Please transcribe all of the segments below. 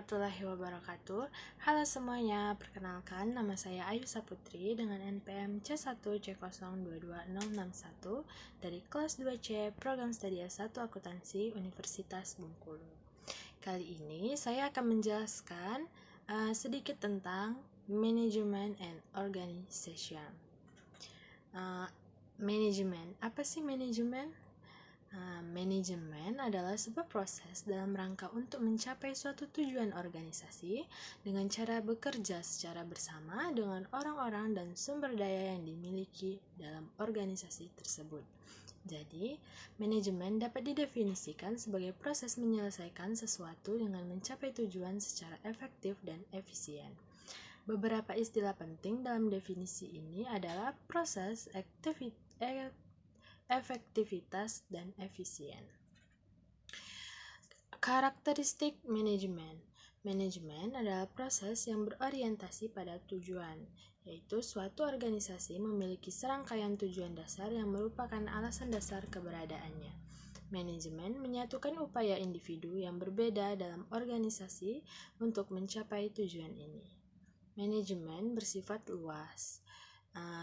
warahmatullahi wabarakatuh. Halo semuanya, perkenalkan nama saya Ayu Saputri dengan NPM C1C022061 dari kelas 2C Program Studi S1 Akuntansi Universitas Bengkulu. Kali ini saya akan menjelaskan sedikit tentang Management and Organization. Manajemen, apa sih manajemen? Manajemen adalah sebuah proses dalam rangka untuk mencapai suatu tujuan organisasi dengan cara bekerja secara bersama dengan orang-orang dan sumber daya yang dimiliki dalam organisasi tersebut. Jadi, manajemen dapat didefinisikan sebagai proses menyelesaikan sesuatu dengan mencapai tujuan secara efektif dan efisien. Beberapa istilah penting dalam definisi ini adalah proses, efektivitas, dan efisien. Karakteristik manajemen. Manajemen adalah proses yang berorientasi pada tujuan, yaitu suatu organisasi memiliki serangkaian tujuan dasar yang merupakan alasan dasar keberadaannya. Manajemen menyatukan upaya individu yang berbeda dalam organisasi untuk mencapai tujuan ini. Manajemen bersifat luas,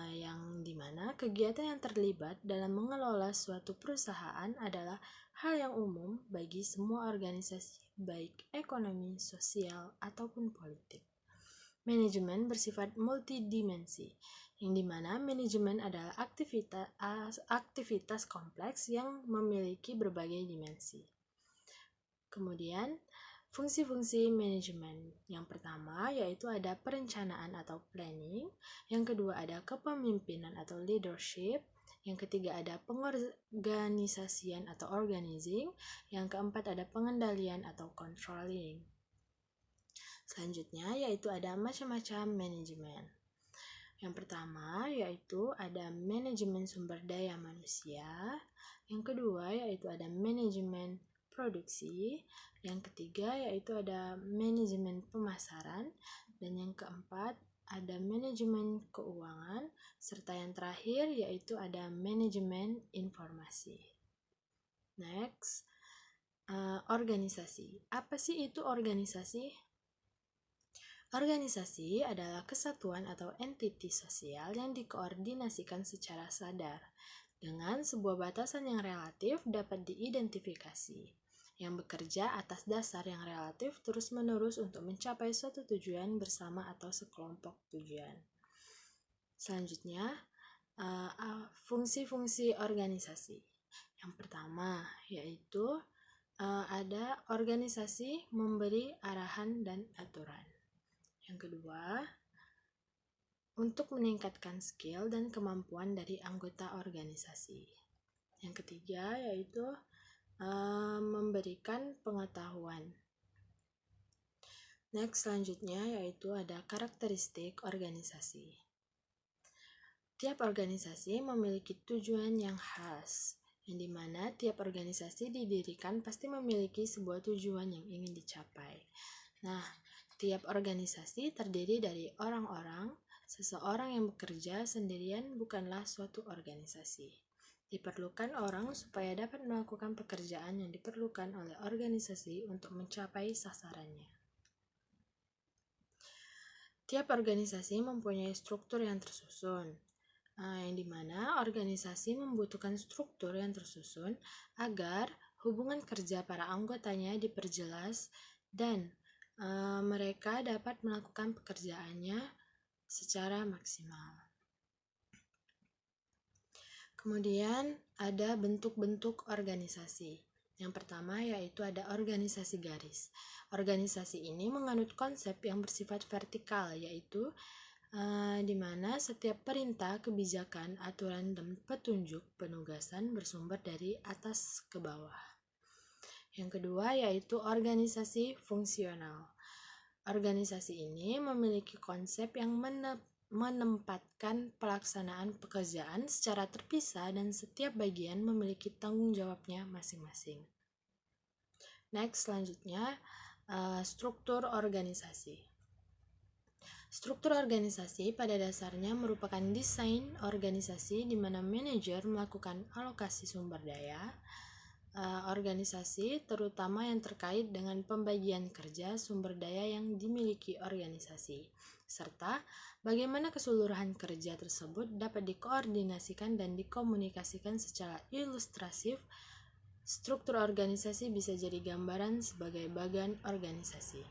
yang dimana kegiatan yang terlibat dalam mengelola suatu perusahaan adalah hal yang umum bagi semua organisasi, baik ekonomi, sosial, ataupun politik. Manajemen bersifat multidimensi, yang dimana manajemen adalah aktivitas kompleks yang memiliki berbagai dimensi. Kemudian, fungsi-fungsi manajemen. Yang pertama yaitu ada perencanaan atau planning, yang kedua ada kepemimpinan atau leadership, yang ketiga ada pengorganisasian atau organizing, yang keempat ada pengendalian atau controlling. Selanjutnya yaitu ada macam-macam manajemen. Yang pertama yaitu ada manajemen sumber daya manusia, yang kedua yaitu ada manajemen produksi, yang ketiga yaitu ada manajemen pemasaran, dan yang keempat ada manajemen keuangan, serta yang terakhir yaitu ada manajemen informasi. Next, organisasi. Apa sih itu organisasi? Organisasi adalah kesatuan atau entiti sosial yang dikoordinasikan secara sadar dengan sebuah batasan yang relatif dapat diidentifikasi, yang bekerja atas dasar yang relatif terus-menerus untuk mencapai suatu tujuan bersama atau sekelompok tujuan. Selanjutnya, fungsi-fungsi organisasi. Yang pertama yaitu ada organisasi memberi arahan dan aturan. Yang kedua, untuk meningkatkan skill dan kemampuan dari anggota organisasi. Yang ketiga yaitu memberikan pengetahuan. Next, selanjutnya yaitu ada karakteristik organisasi. Tiap organisasi memiliki tujuan yang khas, yang dimana tiap organisasi didirikan pasti memiliki sebuah tujuan yang ingin dicapai. Nah, tiap organisasi terdiri dari orang-orang. Seseorang yang bekerja sendirian bukanlah suatu organisasi. Diperlukan orang supaya dapat melakukan pekerjaan yang diperlukan oleh organisasi untuk mencapai sasarannya. Tiap organisasi mempunyai struktur yang tersusun, yang dimana organisasi membutuhkan struktur yang tersusun agar hubungan kerja para anggotanya diperjelas dan mereka dapat melakukan pekerjaannya secara maksimal. Kemudian ada bentuk-bentuk organisasi. Yang pertama yaitu ada organisasi garis. Organisasi ini menganut konsep yang bersifat vertikal, yaitu di mana setiap perintah, kebijakan, aturan, dan petunjuk penugasan bersumber dari atas ke bawah. Yang kedua yaitu organisasi fungsional. Organisasi ini memiliki konsep yang menempatkan pelaksanaan pekerjaan secara terpisah dan setiap bagian memiliki tanggung jawabnya masing-masing. Next, selanjutnya struktur organisasi. Struktur organisasi pada dasarnya merupakan desain organisasi di mana manajer melakukan alokasi sumber daya, organisasi, terutama yang terkait dengan pembagian kerja sumber daya yang dimiliki organisasi, serta bagaimana keseluruhan kerja tersebut dapat dikoordinasikan dan dikomunikasikan secara ilustratif. Struktur organisasi bisa jadi gambaran sebagai bagan organisasi.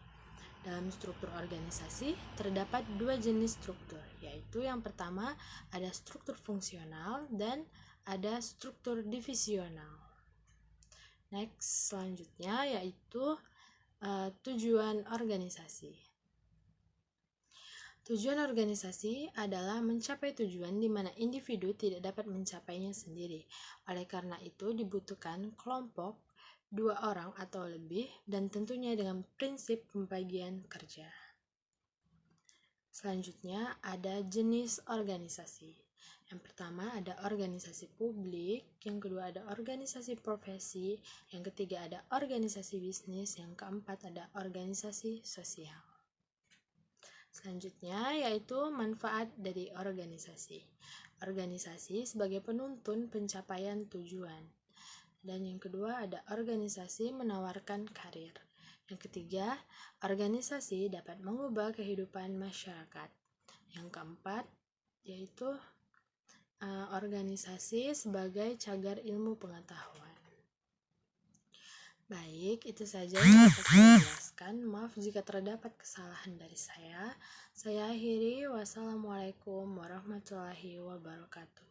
Dalam struktur organisasi, terdapat dua jenis struktur, yaitu yang pertama ada struktur fungsional dan ada struktur divisional. Next, selanjutnya yaitu tujuan organisasi. Tujuan organisasi adalah mencapai tujuan di mana individu tidak dapat mencapainya sendiri. Oleh karena itu dibutuhkan kelompok, 2 orang atau lebih, dan tentunya dengan prinsip pembagian kerja. Selanjutnya ada jenis organisasi. Yang pertama ada organisasi publik, yang kedua ada organisasi profesi, yang ketiga ada organisasi bisnis, yang keempat ada organisasi sosial. Selanjutnya yaitu manfaat dari organisasi. Organisasi sebagai penuntun pencapaian tujuan. Dan yang kedua ada organisasi menawarkan karir. Yang ketiga, organisasi dapat mengubah kehidupan masyarakat. Yang keempat yaitu organisasi sebagai cagar ilmu pengetahuan. Baik, itu saja yang dapat saya jelaskan. Maaf jika terdapat kesalahan dari saya. Saya akhiri. Wassalamualaikum warahmatullahi wabarakatuh.